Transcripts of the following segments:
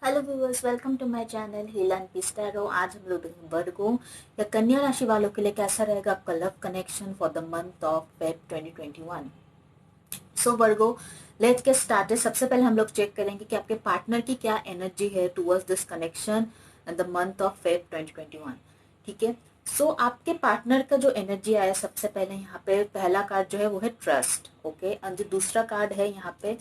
Hello viewers, welcome to my channel heal and peace tarot. आज हम लोग देखेंगे वर्गो या कन्या राशि वालों के लिए कैसा रहेगा आपका love connection for the month of Feb 2021। So Virgo, let's get started. सबसे पहले हम लोग चेक करेंगे कि आपके पार्टनर की क्या एनर्जी है towards this connection in the month of Feb 2021। ठीक है, सो आपके पार्टनर का जो एनर्जी आया सबसे पहले यहाँ पे पहला कार्ड जो है वो है ट्रस्ट। ओके, और जो दूसरा कार्ड है यहाँ पे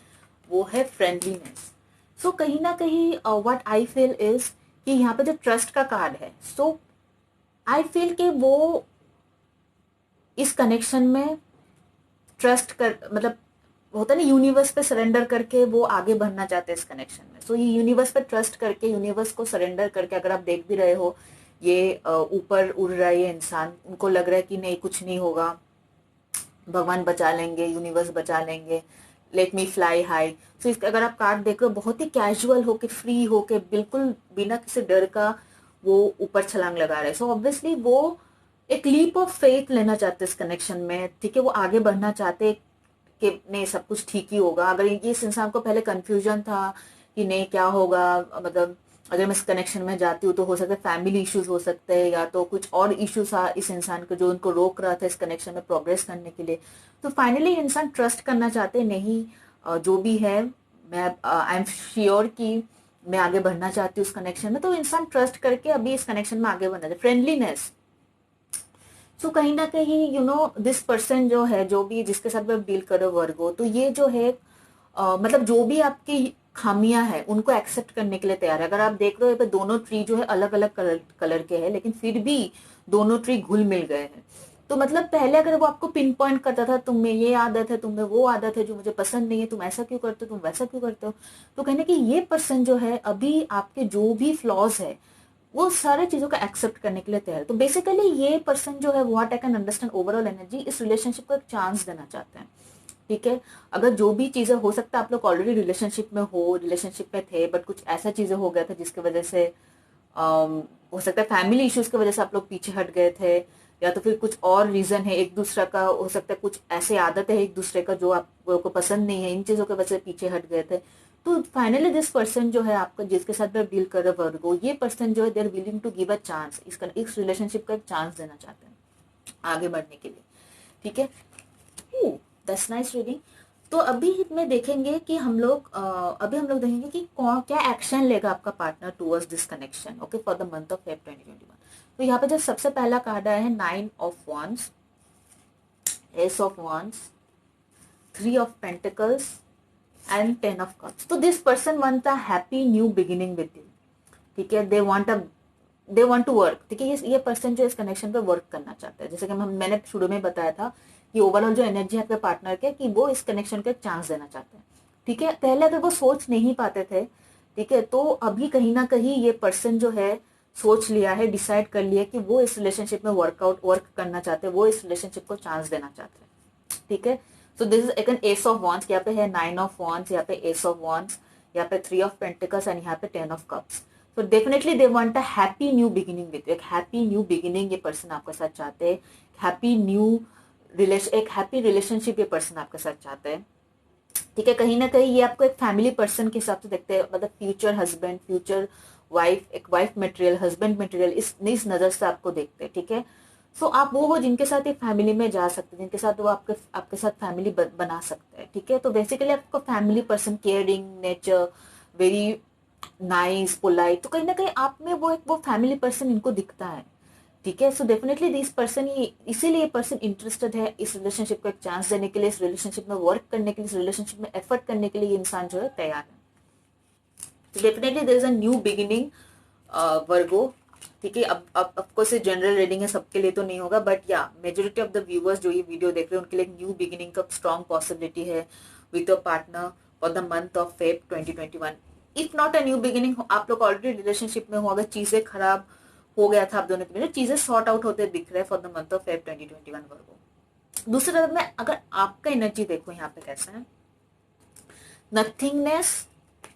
वो है फ्रेंडलीनेस। सो कहीं ना कहीं व्हाट आई फील इज कि यहाँ पे जो ट्रस्ट का कार्ड है, सो आई फील कि वो इस कनेक्शन में ट्रस्ट कर मतलब होता है ना, यूनिवर्स पे सरेंडर करके वो आगे बढ़ना चाहते हैं इस कनेक्शन में। सो ये यूनिवर्स पे ट्रस्ट करके, यूनिवर्स को सरेंडर करके, अगर आप देख भी रहे हो ये ऊपर उड़ रहा है ये इंसान, उनको लग रहा है कि नहीं कुछ नहीं होगा, भगवान बचा लेंगे, यूनिवर्स बचा लेंगे, लेट मी फ्लाई हाई। सो इसका अगर आप कार्ड देख रहे हो, बहुत ही कैजुअल होके, फ्री होके, बिल्कुल बिना किसी डर का वो ऊपर छलांग लगा रहे हैं। सो ऑब्वियसली वो एक लीप ऑफ फेथ लेना चाहते इस कनेक्शन में। ठीक है, वो आगे बढ़ना चाहते कि नहीं सब कुछ ठीक ही होगा। अगर ये इस इंसान को पहले कंफ्यूजन था कि नहीं क्या होगा, मतलब अगर मैं इस कनेक्शन में जाती हूँ तो हो सकता है फैमिली इश्यूज हो सकते हैं, या तो कुछ और इश्यूज था इस इंसान को जो उनको रोक रहा था इस कनेक्शन में प्रोग्रेस करने के लिए। तो फाइनली इंसान ट्रस्ट करना चाहते नहीं, जो भी है मैं आई एम श्योर कि मैं आगे बढ़ना चाहती हूँ उस कनेक्शन में। तो इंसान ट्रस्ट करके अभी इस कनेक्शन में आगे बढ़ना चाहिए। फ्रेंडलीनेस, सो कहीं ना कहीं दिस पर्सन जो है, जो भी जिसके साथ आप डील करो वर्गो, तो ये जो है मतलब जो भी आपकी खामियां हैं उनको एक्सेप्ट करने के लिए तैयार है। अगर आप देख रहे हो पे दोनों ट्री जो है अलग अलग कलर के हैं, लेकिन फिर भी दोनों ट्री घुल मिल गए हैं। तो मतलब पहले अगर वो आपको पिन पॉइंट करता था, तुम में ये आदत है, तुम में वो आदत है जो मुझे पसंद नहीं है, तुम ऐसा क्यों करते हो, तुम वैसा क्यों करते हो, तो कहने कि ये पर्सन जो है अभी आपके जो भी फ्लॉज है वो सारे चीजों को एक्सेप्ट करने के लिए तैयार है। तो बेसिकली ये पर्सन जो है, what I can understand overall energy, इस रिलेशनशिप को एक चांस देना चाहते हैं। ठीक है, अगर जो भी चीजें हो सकता है, आप लोग ऑलरेडी रिलेशनशिप में हो, रिलेशनशिप में थे, बट कुछ ऐसा चीजें हो गया था जिसकी वजह से हो सकता है फैमिली इश्यूज की वजह से आप लोग पीछे हट गए थे, या तो फिर कुछ और रीजन है एक दूसरा का, हो सकता है कुछ ऐसे आदत है एक दूसरे का जो आपको पसंद नहीं है, इन चीजों की वजह से पीछे हट गए थे। तो फाइनली दिस पर्सन जो है आपका, जिसके साथ भी आप डील कर रहे हो वर्गो, ये पर्सन जो है they are willing to give a chance, इस रिलेशनशिप का एक चांस देना चाहते हैं आगे बढ़ने के लिए। ठीक है, दैट्स नाइस रीडिंग। तो अभी में देखेंगे कि हम लोग अभी हम लोग देखेंगे कि कौन क्या एक्शन लेगा आपका partner towards this connection, okay, for the month of Feb 2021। तो यहाँ पे जो सबसे पहला कार्ड आया है 9 of wands, ace of wands, 3 of pentacles and 10 of cups. तो this person want a happy new beginning with you. ठीक है, दे वांट टू वर्क। ठीक है, ये पर्सन जो इस कनेक्शन पे वर्क करना चाहता है, जैसे कि मैंने शुरू में बताया था कि ओवरऑल जो एनर्जी है आपके पार्टनर के, कि वो इस कनेक्शन को एक चांस देना चाहते हैं। ठीक है, पहले अगर वो सोच नहीं पाते थे, ठीक है, तो अभी कहीं ना कहीं ये पर्सन जो है सोच लिया है, डिसाइड कर लिया कि वो इस रिलेशनशिप में वर्क करना चाहते हैं, वो इस रिलेशनशिप को चांस देना चाहते हैं। ठीक है, सो दिस इज एक एस ऑफ वॉन्स, यहाँ पे है 9 ऑफ वॉन्स, यहाँ पे एस ऑफ वॉन्स, यहाँ पे 3 ऑफ पेंटिकल्स एंड यहाँ पे 10 ऑफ कप्स। तो definitely they want a happy new beginning with you. एक हैप्पी न्यू बिगिनिंग ये पर्सन आपके साथ चाहते हैं, एक हैप्पी रिलेशनशिप ये पर्सन आपके साथ चाहते हैं। ठीक है, कहीं ना कहीं ये आपको एक फैमिली पर्सन के हिसाब से देखते हैं, मतलब फ्यूचर हस्बैंड, फ्यूचर वाइफ, एक वाइफ मटेरियल, हस्बैंड मटेरियल, इस नजर से आपको देखते हैं। ठीक है, सो आप वो हो जिनके साथ एक फैमिली में जा सकते हैं, जिनके साथ वो आपके साथ फैमिली बना सकते हैं। ठीक है, तो बेसिकली आपको family person, caring nature, very nice, polite, तो कहीं ना कहीं आप में वो फैमिली पर्सन इनको दिखता है। ठीक है, सो डेफिनेटली दिस पर्सन, इसीलिए ये पर्सन इंटरेस्टेड है इस रिलेशनशिप को एक चांस देने के लिए, इस रिलेशनशिप में वर्क करने के लिए, इस रिलेशनशिप में एफर्ट करने के लिए ये इंसान जो है तैयार है। तो definitely there is a new beginning Virgo. ठीक है, अब ऑफकोर्स जनरल रीडिंग है, सबके लिए तो नहीं होगा, बट या मेजोरिटी ऑफ द व्यूअर्स जो ये वीडियो देख रहे हैं उनके लिए न्यू बिगिनिंग का स्ट्रॉन्ग पॉसिबिलिटी है with your partner for the month of Feb 2021। If not a new beginning, आप लोग ऑलरेडी रिलेशनशिप में हो, अगर चीजें खराब हो गया था आप दोनों के बीच, चीजें सॉर्ट आउट होते दिख रहे हैं for the month of Feb 2021 वर्गो। दूसरी तरफ में अगर आपका एनर्जी देखो यहाँ पे कैसा है, नथिंगनेस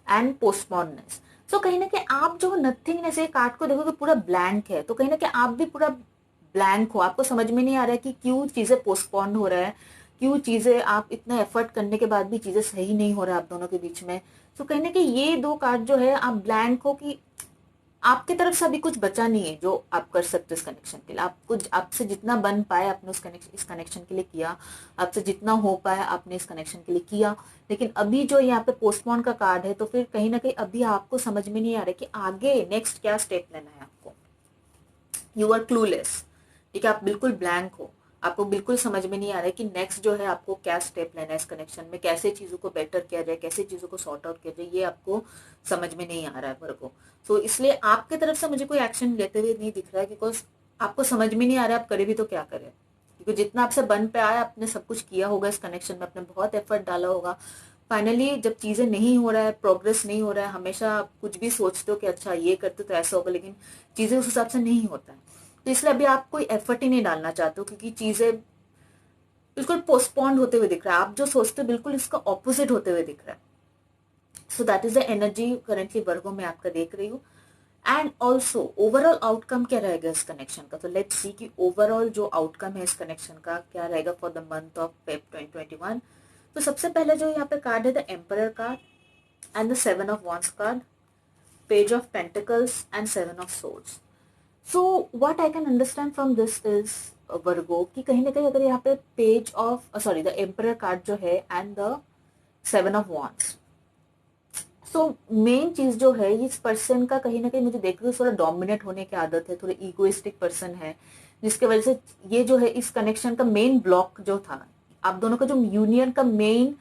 एंड पोस्टपोननेस। सो कहीं ना कहीं आप जो नथिंगनेस, ये कार्ड को देखोगे पूरा ब्लैंक है, तो कहीं ना कहीं आप भी पूरा ब्लैंक हो, आपको समझ में नहीं आ रहा है कि क्यों चीजें पोस्टपोन हो रहा है, क्यों चीजें आप इतना एफर्ट करने के बाद भी चीजें सही नहीं हो रहा आप दोनों के बीच में। तो कहीं ना कहीं ये दो कार्ड जो है आप ब्लैंक हो कि आपकी तरफ से अभी कुछ बचा नहीं है जो आप कर सकते हो इस कनेक्शन के लिए। आपको आपसे जितना बन पाए आपने इस कनेक्शन के लिए किया, आपसे जितना हो पाया आपने इस कनेक्शन के लिए किया। लेकिन अभी जो यहाँ पे पोस्टपोन का कार्ड है, तो फिर कहीं ना कहीं अभी आपको समझ में नहीं आ रहा कि आगे नेक्स्ट क्या स्टेप लेना है आपको। यू आर क्लूलेस, ठीक है, आप बिल्कुल ब्लैंक हो, आपको बिल्कुल समझ में नहीं आ रहा है कि नेक्स्ट जो है आपको क्या स्टेप लेना है इस कनेक्शन में, कैसे चीजों को बेटर किया जाए, कैसे चीजों को सॉर्ट आउट किया जाए, ये आपको समझ में नहीं आ रहा है वर्गो। तो इसलिए आपके तरफ से मुझे कोई एक्शन लेते हुए नहीं दिख रहा है, बिकॉज आपको समझ में नहीं आ रहा है आप करे भी तो क्या करें। क्योंकि जितना आपसे बन पे आया आपने सब कुछ किया होगा इस कनेक्शन में, आपने बहुत एफर्ट डाला होगा। फाइनली जब चीजें नहीं हो रहा है, प्रोग्रेस नहीं हो रहा है, हमेशा आप कुछ भी सोचते हो कि अच्छा ये करते तो ऐसा होगा, लेकिन चीजें उस हिसाब से नहीं होता है। तो इसलिए अभी आप कोई एफर्ट ही नहीं डालना चाहते हो, क्योंकि चीजें बिल्कुल पोस्टपोन्ड होते हुए दिख रहा है, आप जो सोचते हो बिल्कुल इसका ऑपोजिट होते हुए दिख रहा है। So that is the energy currently Virgo में आपका देख रही हूँ। एंड ऑल्सो ओवरऑल आउटकम क्या रहेगा इस कनेक्शन का, तो लेट्स सी कि ओवरऑल जो आउटकम है इस कनेक्शन का क्या रहेगा for the month of Feb 2021। तो सबसे पहले जो यहाँ पे कार्ड है the emperor card and the 7 of wands card, page of pentacles and 7 of swords। So what I can understand from this is वर्गो कि कहीं ना कहीं अगर यहाँ पे page of sorry the emperor card जो है and the 7 of wands, so main चीज जो है इस पर्सन का कहीं ना कहीं मुझे देख रही हूँ थोड़ा डोमिनेट होने की आदत है, थोड़ा इगोइस्टिक पर्सन है, जिसके वजह से ये जो है इस कनेक्शन का मेन ब्लॉक जो था, आप दोनों का जो यूनियन का मेन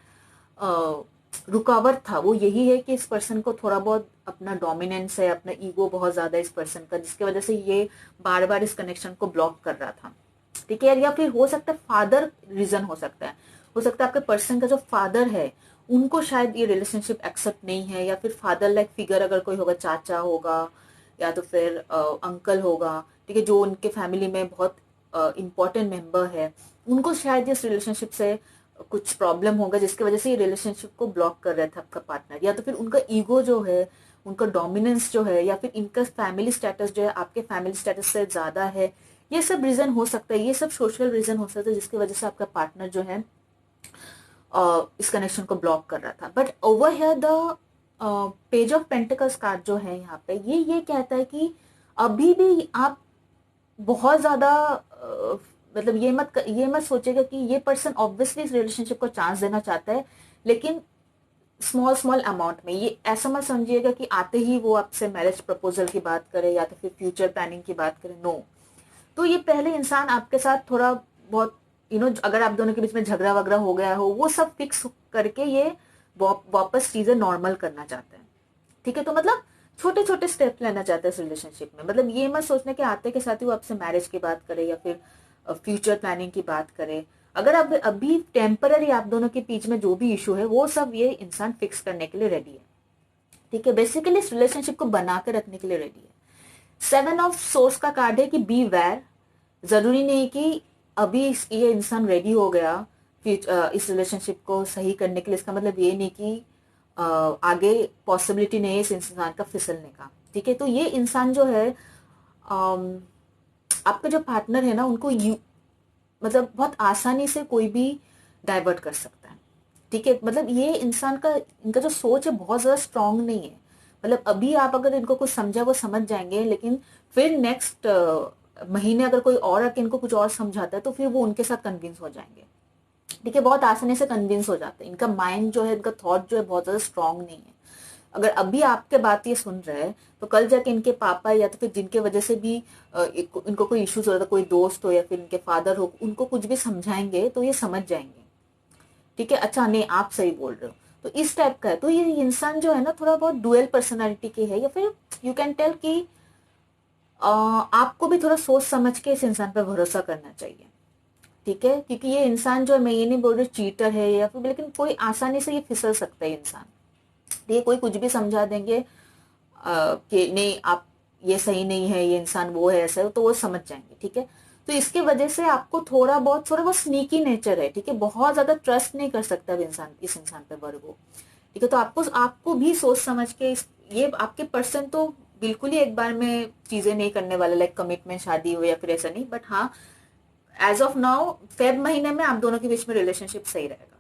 रुकावट था वो यही है कि इस पर्सन को थोड़ा बहुत अपना डोमिनेंस है, अपना ईगो बहुत ज्यादा है इस पर्सन का, जिसकी वजह से ये बार बार इस कनेक्शन को ब्लॉक कर रहा था। ठीक है, या फिर हो सकता है फादर रीजन हो सकता है आपके पर्सन का जो फादर है उनको शायद ये रिलेशनशिप एक्सेप्ट नहीं है, या फिर फादर लाइक फिगर अगर कोई होगा, चाचा होगा या तो फिर अंकल होगा, ठीक है, जो उनके फैमिली में बहुत इंपॉर्टेंट मेंबर है, उनको शायद इस रिलेशनशिप से कुछ प्रॉब्लम होगा, जिसकी वजह से ये रिलेशनशिप को ब्लॉक कर रहा था आपका पार्टनर, या तो फिर उनका ईगो जो है, उनका डोमिनेंस जो है, या फिर इनका फैमिली स्टेटस जो है आपके फैमिली स्टेटस से ज्यादा है। ये सब रीजन हो सकता है, ये सब सोशल रीजन हो सकता है, जिसकी वजह से आपका पार्टनर जो है इस कनेक्शन को ब्लॉक कर रहा था। But over here the page of pentacles card जो है यहाँ पे ये कहता है कि अभी भी आप बहुत ज्यादा मतलब ये मत सोचेगा कि ये पर्सन ऑब्वियसली इस रिलेशनशिप को चांस देना चाहता है, लेकिन स्मॉल स्मॉल अमाउंट में। ये ऐसा मत समझिएगा कि आते ही वो आपसे मैरिज प्रपोजल की बात करे या तो फिर फ्यूचर प्लानिंग की बात करे, नो। तो ये पहले इंसान आपके साथ थोड़ा बहुत अगर आप दोनों के बीच में झगड़ा वगड़ा हो गया हो वो सब फिक्स करके ये वापस चीजें नॉर्मल करना चाहते हैं। ठीक है, तो मतलब छोटे छोटे स्टेप लेना चाहते हैं इस रिलेशनशिप में। मतलब ये मत सोचने के आते के साथ ही वो आपसे मैरिज की बात करे या फिर फ्यूचर प्लानिंग की बात करे। अगर अब अभी टेम्पररी आप दोनों के बीच में जो भी इशू है वो सब ये इंसान फिक्स करने के लिए रेडी है। ठीक है, बेसिकली इस रिलेशनशिप को बना के रखने के लिए रेडी है। 7 ऑफ सोर्स का कार्ड है कि बी वेयर, जरूरी नहीं कि अभी ये इंसान रेडी हो गया इस रिलेशनशिप को सही करने के लिए, इसका मतलब ये नहीं कि आगे पॉसिबिलिटी नहीं है इस इंसान का फिसलने का। ठीक है, तो ये इंसान जो है आपका जो पार्टनर है ना उनको मतलब बहुत आसानी से कोई भी डाइवर्ट कर सकता है। ठीक है, मतलब ये इंसान का इनका जो सोच है बहुत ज्यादा स्ट्रांग नहीं है। मतलब अभी आप अगर इनको कुछ समझा वो समझ जाएंगे, लेकिन फिर नेक्स्ट महीने अगर कोई और आके इनको कुछ और समझाता है तो फिर वो उनके साथ कन्विंस हो जाएंगे। ठीक है, बहुत आसानी से कन्विंस हो जाते हैं। इनका माइंड जो है, इनका थॉट जो है बहुत ज्यादा स्ट्रांग नहीं है। अगर अभी आपके बात ये सुन रहे हैं तो कल जाके इनके पापा या तो फिर जिनके वजह से भी इनको कोई इश्यूज हो रहा था, कोई दोस्त हो या फिर इनके फादर हो, उनको कुछ भी समझाएंगे तो ये समझ जाएंगे। ठीक है, अच्छा नहीं आप सही बोल रहे हो, तो इस टाइप का है। तो ये इंसान जो है ना थोड़ा बहुत डुअल पर्सनालिटी के है, या फिर यू कैन टेल कि आपको भी थोड़ा सोच समझ के इस इंसान पर भरोसा करना चाहिए। ठीक है, क्योंकि ये इंसान जो है, मैं ये नहीं बोल रही चीटर है या फिर, लेकिन कोई आसानी से ये फिसल सकता है इंसान। ये कोई कुछ भी समझा देंगे कि नहीं आप ये सही नहीं है, ये इंसान वो है ऐसा है, तो वो समझ जाएंगे। ठीक है, तो इसके वजह से आपको थोड़ा बहुत स्नीकी नेचर है। ठीक है, बहुत ज्यादा ट्रस्ट नहीं कर सकता इस इंसान पे वर्गो। ठीक है, तो आपको भी सोच समझ के ये आपके पर्सन तो बिल्कुल ही एक बार में चीजें नहीं करने वाले, लाइक कमिटमेंट शादी हो या फिर ऐसा नहीं, बट हाँ एज ऑफ नाउ फेब महीने में आप दोनों के बीच में रिलेशनशिप सही रहेगा,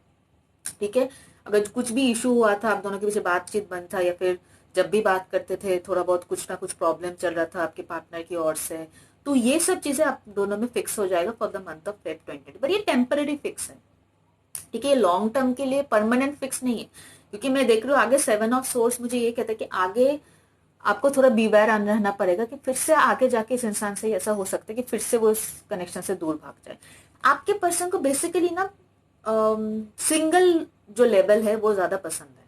ठीक है। अगर कुछ भी इशू हुआ था, आप दोनों के बीच बातचीत बंद था, या फिर जब भी बात करते थे थोड़ा बहुत कुछ ना कुछ प्रॉब्लम चल रहा था आपके पार्टनर की ओर से, तो ये सब चीजें आप दोनों में फिक्स हो जाएगा for the month of Feb 2020। पर ये टेम्पररी फिक्स है, ठीक है, लॉन्ग टर्म के लिए परमानेंट फिक्स नहीं है। क्योंकि मैं देख रही हूँ आगे 7 ऑफ सोर्स मुझे ये कहता है कि आगे आपको थोड़ा बीवेयर रहना पड़ेगा कि फिर से आगे जाके इस इंसान से ऐसा हो सकता है कि फिर से वो इस कनेक्शन से दूर भाग जाए। आपके पर्सन को बेसिकली ना सिंगल जो लेवल है वो ज्यादा पसंद है,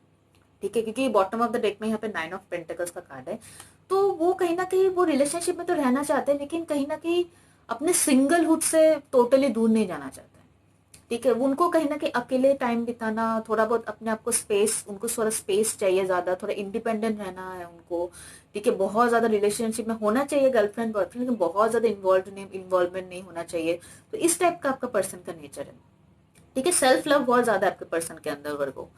ठीक है, क्योंकि बॉटम ऑफ द डेक में यहाँ पे 9 ऑफ पेंटिकल्स का कार्ड है। तो वो कहीं ना कहीं वो रिलेशनशिप में तो रहना चाहते हैं, लेकिन कहीं ना कहीं अपने सिंगलहुड से टोटली दूर नहीं जाना चाहते, ठीक है। वो उनको कहीं ना कहीं अकेले टाइम बिताना, थोड़ा बहुत अपने आप को स्पेस, उनको थोड़ा स्पेस चाहिए, ज्यादा थोड़ा इंडिपेंडेंट रहना है उनको, ठीक है। बहुत ज्यादा रिलेशनशिप में होना चाहिए गर्लफ्रेंड बॉयफ्रेंड, लेकिन बहुत ज्यादा इन्वॉल्वमेंट नहीं होना चाहिए। तो इस टाइप का आपका पर्सन का नेचर है, ठीक है। सेल्फ लव बहुत ज्यादा है आपके पर्सन के अंदर वर्गो,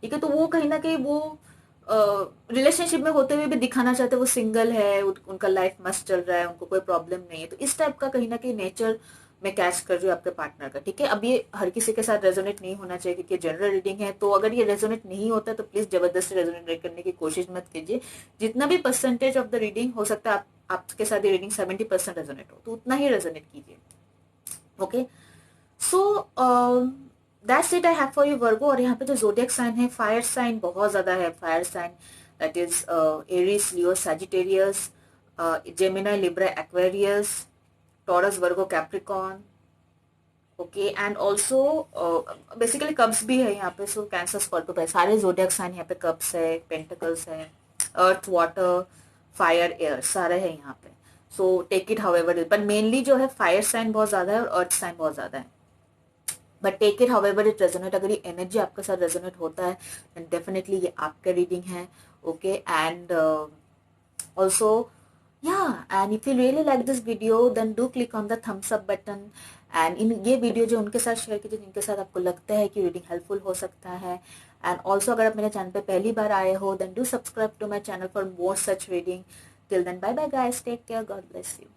ठीक है। तो वो कहीं ना कहीं वो रिलेशनशिप में होते हुए भी दिखाना चाहते हैं वो सिंगल है, उनका लाइफ मस्त चल रहा है, उनको कोई प्रॉब्लम नहीं है। तो इस टाइप का कहीं ना कहीं नेचर मैं कैच कर रही हूँ आपके पार्टनर का, ठीक है। अब ये हर किसी के साथ रेजोनेट नहीं होना चाहिए क्योंकि जनरल रीडिंग है, तो अगर ये रेजोनेट नहीं होता है तो प्लीज जबरदस्ती रेजोनेट करने की कोशिश मत कीजिए। जितना भी परसेंटेज ऑफ द रीडिंग हो सकता है आपके साथ ये रीडिंग 70% रेजोनेट हो, तो उतना ही रेजोनेट कीजिए, okay. So that's it I have for you Virgo. और यहाँ पे जो जोडियक साइन है, फायर साइन बहुत ज्यादा है, fire sign that is Aries, Leo, Sagittarius, Gemini, Libra, Aquarius, Taurus, Virgo, Capricorn, okay. And also basically cups भी है यहाँ पे, सो कैंसर, स्कॉर्पियो, सारे जोडियक साइन यहाँ पे कब्स है, पेंटिकल्स है, अर्थ, वाटर, फायर, एयर सारे है यहाँ पे। सो टेक इट हाउएवर, पर मेनली जो है फायर साइन बहुत ज्यादा है और अर्थ साइन बहुत ज्यादा है, but take it however it resonate. अगर ये एनर्जी आपके साथ रेजोनेट होता है देन डेफिनेटली ये आपका रीडिंग है, okay. And also and if you really like this video then do click on the thumbs up button. And in ये वीडियो जो उनके साथ शेयर कीजिए जिनके साथ आपको लगता है कि रीडिंग हेल्पफुल हो सकता है। एंड ऑल्सो अगर आप मेरे चैनल पे पहली बार आए हो then do subscribe to my channel for more such reading. Till then bye bye guys, take care, God bless you.